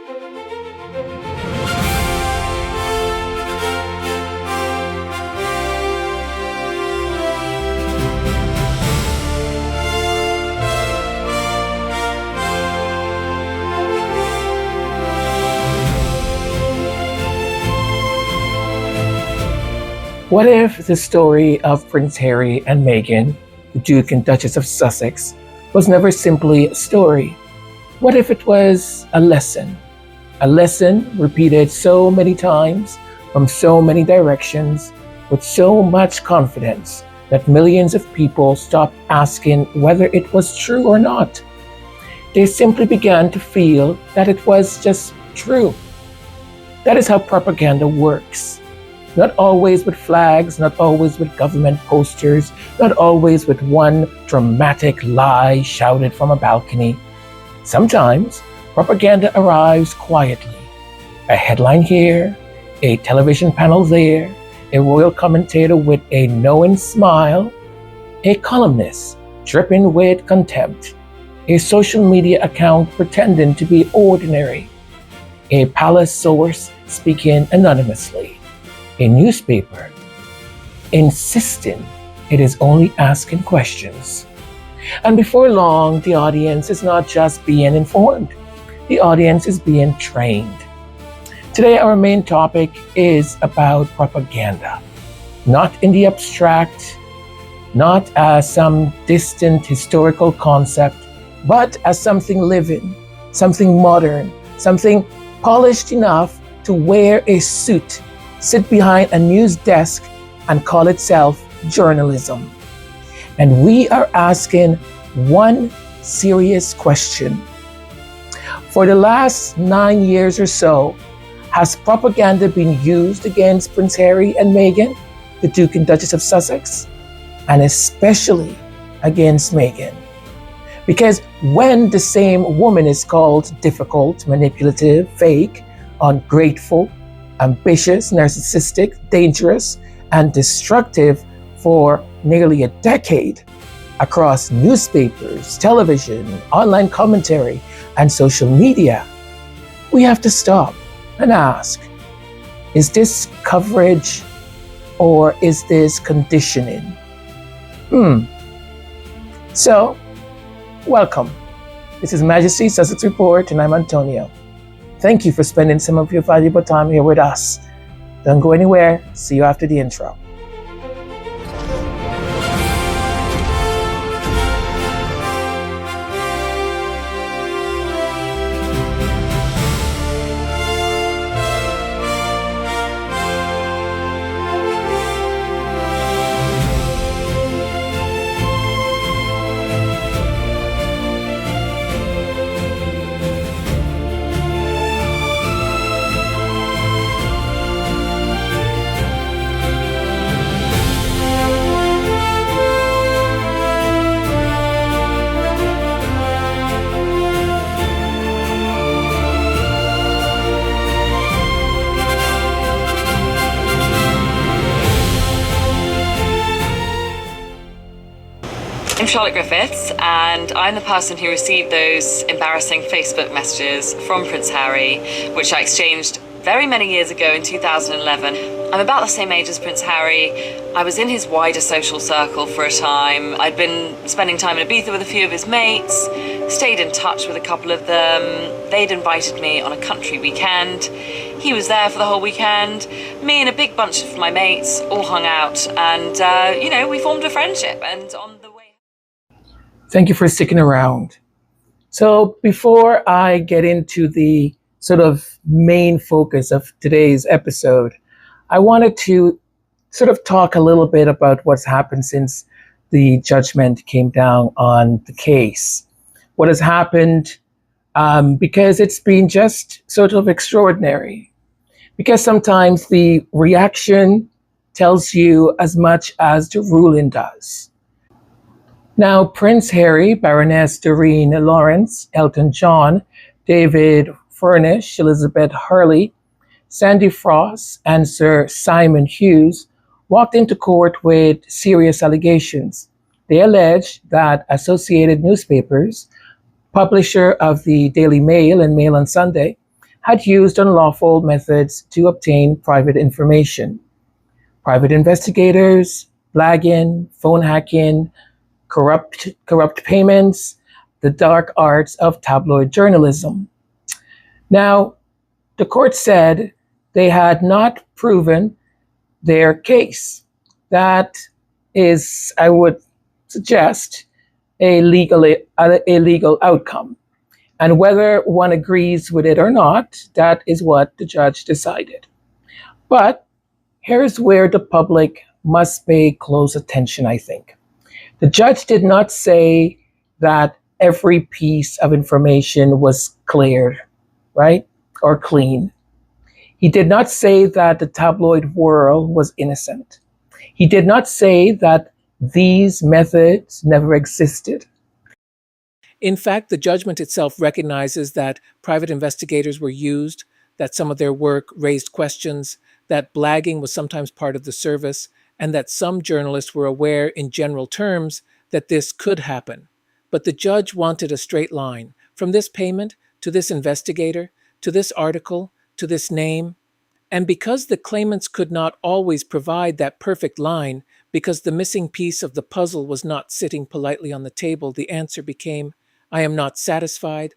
What if the story of Prince Harry and Meghan, the Duke and Duchess of Sussex, was never simply a story? What if it was a lesson? A lesson repeated so many times from so many directions with so much confidence that millions of people stopped asking whether it was true or not. They simply began to feel that it was just true. That is how propaganda works. Not always with flags, not always with government posters, not always with one dramatic lie shouted from a balcony. Sometimes propaganda arrives quietly. A headline here, a television panel there, a royal commentator with a knowing smile, a columnist dripping with contempt, a social media account pretending to be ordinary, a palace source speaking anonymously, a newspaper insisting it is only asking questions. And before long, the audience is not just being informed, the audience is being trained. Today, our main topic is about propaganda, not in the abstract, not as some distant historical concept, but as something living, something modern, something polished enough to wear a suit, sit behind a news desk, and call itself journalism. And we are asking one serious question. For the last 9 years or so, has propaganda been used against Prince Harry and Meghan, the Duke and Duchess of Sussex, and especially against Meghan? Because when the same woman is called difficult, manipulative, fake, ungrateful, ambitious, narcissistic, dangerous, and destructive for nearly a decade across newspapers, television, online commentary, and social media, we have to stop and ask, is this coverage or is this conditioning? So, welcome. This is Majesty Sussex Report, and I'm Antonio. Thank you for spending some of your valuable time here with us. Don't go anywhere. See you after the intro. I'm Charlotte Griffiths, and I'm the person who received those embarrassing Facebook messages from Prince Harry, which I exchanged very many years ago in 2011. I'm about the same age as Prince Harry. I was in his wider social circle for a time. I'd been spending time in Ibiza with a few of his mates, stayed in touch with a couple of them. They'd invited me on a country weekend. He was there for the whole weekend. Me and a big bunch of my mates all hung out, and, we formed a friendship. And on the way... Thank you for sticking around. So before I get into the sort of main focus of today's episode, I wanted to sort of talk a little bit about what's happened since the judgment came down on the case. What has happened, because it's been just sort of extraordinary. Because sometimes the reaction tells you as much as the ruling does. Now, Prince Harry, Baroness Doreen Lawrence, Elton John, David Furnish, Elizabeth Hurley, Sandy Frost, and Sir Simon Hughes walked into court with serious allegations. They allege that Associated Newspapers, publisher of the Daily Mail and Mail on Sunday, had used unlawful methods to obtain private information. Private investigators, blagging, phone hacking, corrupt payments, the dark arts of tabloid journalism. Now, the court said they had not proven their case. That is, I would suggest, a legal outcome. And whether one agrees with it or not, that is what the judge decided. But here's where the public must pay close attention, I think. The judge did not say that every piece of information was cleared, right? Or clean. He did not say that the tabloid world was innocent. He did not say that these methods never existed. In fact, the judgment itself recognizes that private investigators were used, that some of their work raised questions, that blagging was sometimes part of the service, and that some journalists were aware in general terms that this could happen. But the judge wanted a straight line, from this payment to this investigator, to this article, to this name. And because the claimants could not always provide that perfect line, because the missing piece of the puzzle was not sitting politely on the table, the answer became, "I am not satisfied."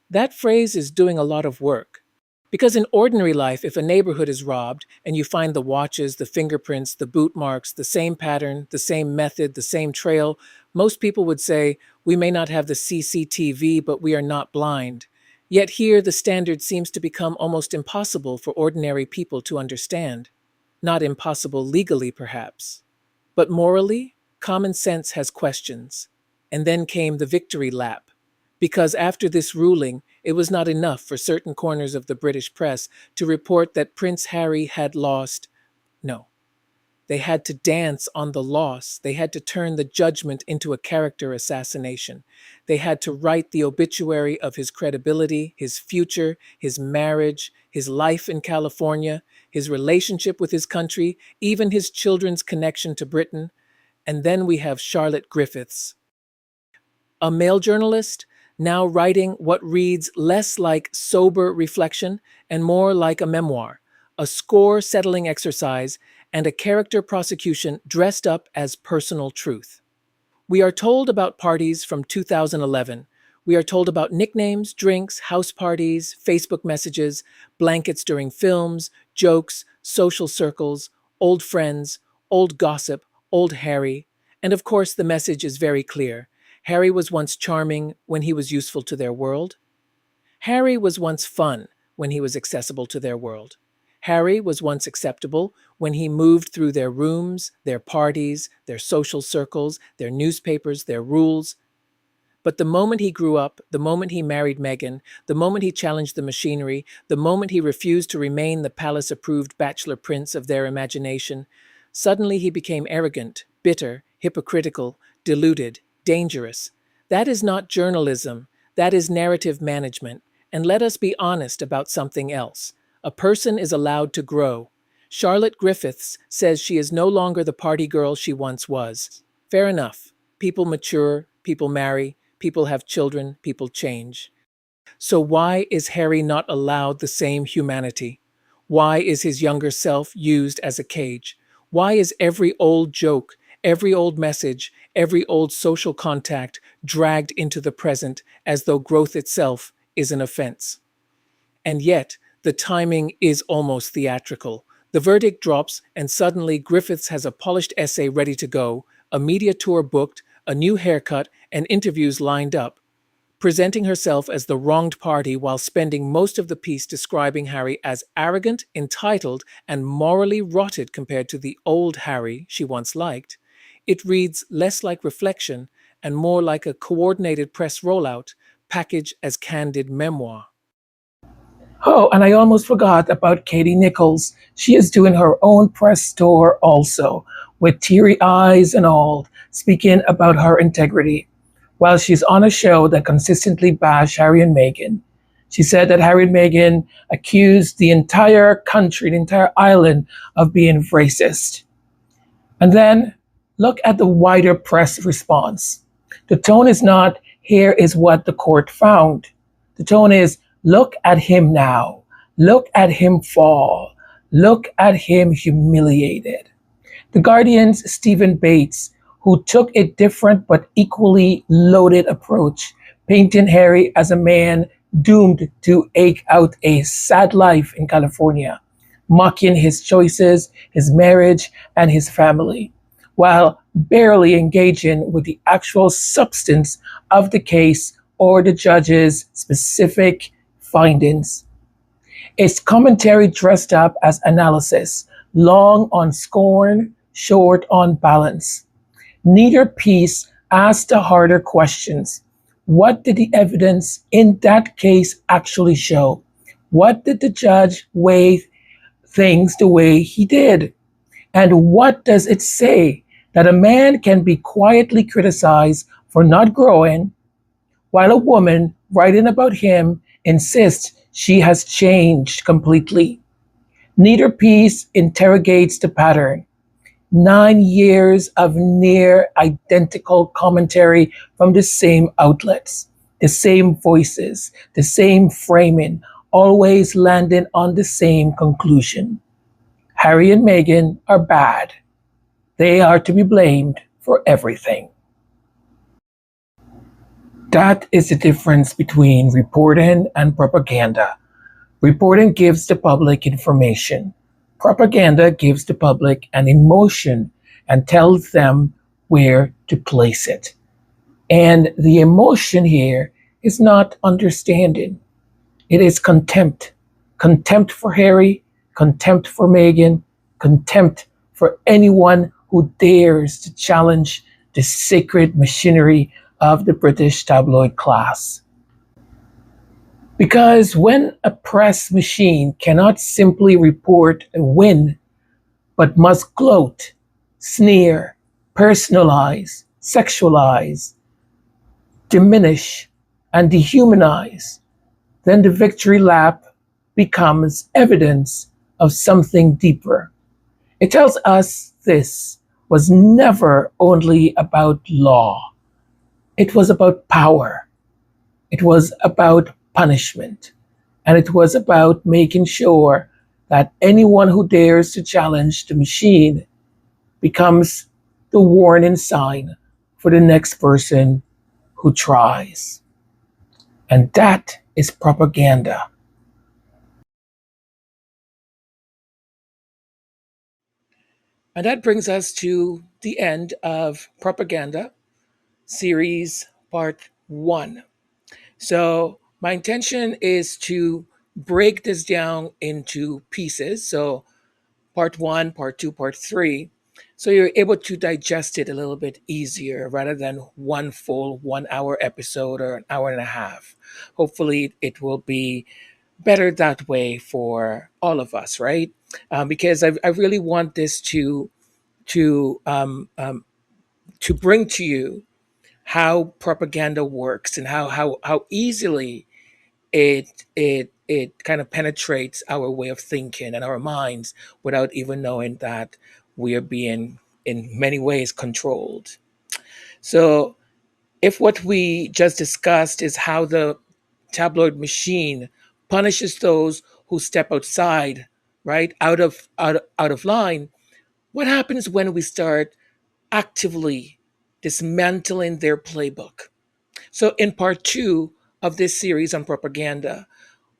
That phrase is doing a lot of work. Because in ordinary life, if a neighborhood is robbed and you find the watches, the fingerprints, the boot marks, the same pattern, the same method, the same trail, most people would say, "We may not have the CCTV, but we are not blind." Yet here the standard seems to become almost impossible for ordinary people to understand. Not impossible legally, perhaps. But morally, common sense has questions. And then came the victory lap. Because after this ruling, it was not enough for certain corners of the British press to report that Prince Harry had lost. No. They had to dance on the loss. They had to turn the judgment into a character assassination. They had to write the obituary of his credibility, his future, his marriage, his life in California, his relationship with his country, even his children's connection to Britain. And then we have Charlotte Griffiths, a male journalist, now writing what reads less like sober reflection and more like a memoir, a score-settling exercise, and a character prosecution dressed up as personal truth. We are told about parties from 2011. We are told about nicknames, drinks, house parties, Facebook messages, blankets during films, jokes, social circles, old friends, old gossip, old Harry. And of course, the message is very clear. Harry was once charming when he was useful to their world. Harry was once fun when he was accessible to their world. Harry was once acceptable when he moved through their rooms, their parties, their social circles, their newspapers, their rules. But the moment he grew up, the moment he married Meghan, the moment he challenged the machinery, the moment he refused to remain the palace-approved bachelor prince of their imagination, suddenly he became arrogant, bitter, hypocritical, deluded, dangerous. That is not journalism, that is narrative management. And let us be honest about something else. A person is allowed to grow. Charlotte Griffiths says she is no longer the party girl she once was. Fair enough. People mature, people marry, people have children, people change. So why is Harry not allowed the same humanity? Why is his younger self used as a cage? Why is every old joke, every old message, every old social contact dragged into the present as though growth itself is an offense? And yet, the timing is almost theatrical. The verdict drops, and suddenly Griffiths has a polished essay ready to go, a media tour booked, a new haircut, and interviews lined up, presenting herself as the wronged party while spending most of the piece describing Harry as arrogant, entitled, and morally rotted compared to the old Harry she once liked. It reads less like reflection and more like a coordinated press rollout, packaged as candid memoir. Oh, and I almost forgot about Katie Nichols. She is doing her own press tour also, with teary eyes and all, speaking about her integrity. While she's on a show that consistently bashed Harry and Meghan, she said that Harry and Meghan accused the entire country, the entire island, of being racist. And then look at the wider press response. The tone is not, "Here is what the court found." The tone is, "Look at him now." Look at him fall. Look at him humiliated. The Guardian's Stephen Bates, who took a different but equally loaded approach, painting Harry as a man doomed to eke out a sad life in California, mocking his choices, his marriage, and his family, while barely engaging with the actual substance of the case or the judge's specific findings. It's commentary dressed up as analysis, long on scorn, short on balance. Neither piece asked the harder questions. What did the evidence in that case actually show? What did the judge weigh things the way he did? And what does it say that a man can be quietly criticized for not growing, while a woman writing about him insists she has changed completely? Neither piece interrogates the pattern. 9 years of near identical commentary from the same outlets, the same voices, the same framing, always landing on the same conclusion. Harry and Meghan are bad. They are to be blamed for everything. That is the difference between reporting and propaganda. Reporting gives the public information. Propaganda gives the public an emotion and tells them where to place it. And the emotion here is not understanding. It is contempt. Contempt for Harry, contempt for Meghan, contempt for anyone who dares to challenge the sacred machinery of the British tabloid class. Because when a press machine cannot simply report a win, but must gloat, sneer, personalize, sexualize, diminish, and dehumanize, then the victory lap becomes evidence of something deeper. It tells us this was never only about law. It was about power. It was about punishment. And it was about making sure that anyone who dares to challenge the machine becomes the warning sign for the next person who tries. And that is propaganda. And that brings us to the end of Propaganda Series Part 1. So, my intention is to break this down into pieces. So, Part 1, Part 2, Part 3. So, you're able to digest it a little bit easier rather than one full 1 hour episode or an hour and a half. Hopefully, it will be better that way for all of us, right? Because I really want this to um, um, to bring to you how propaganda works and how easily it kind of penetrates our way of thinking and our minds without even knowing that we are being in many ways controlled. So if what we just discussed is how the tabloid machine punishes those who step outside, right, out of line, what happens when we start actively dismantling their playbook? So, in part 2 of this series on propaganda,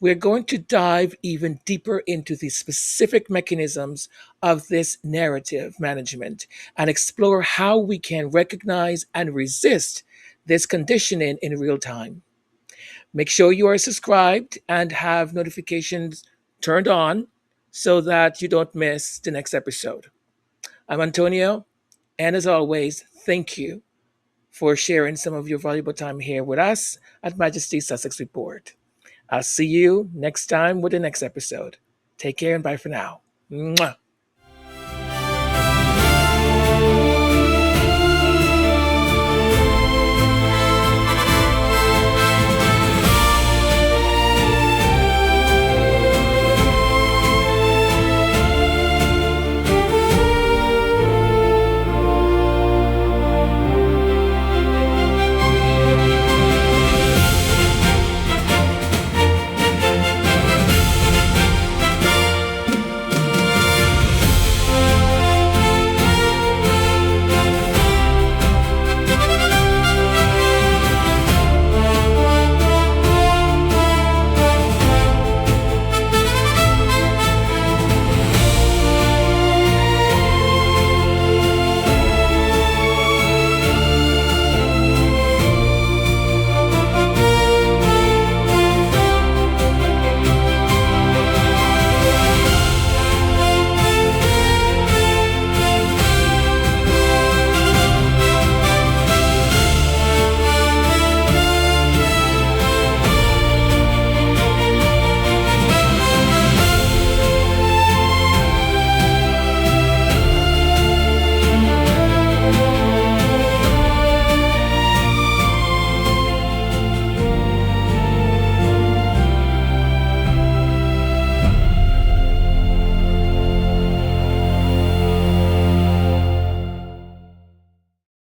we're going to dive even deeper into the specific mechanisms of this narrative management and explore how we can recognize and resist this conditioning in real time. Make sure you are subscribed and have notifications turned on so that you don't miss the next episode. I'm Antonio, and as always, thank you for sharing some of your valuable time here with us at Majesty Sussex Report. I'll see you next time with the next episode. Take care and bye for now. Mwah.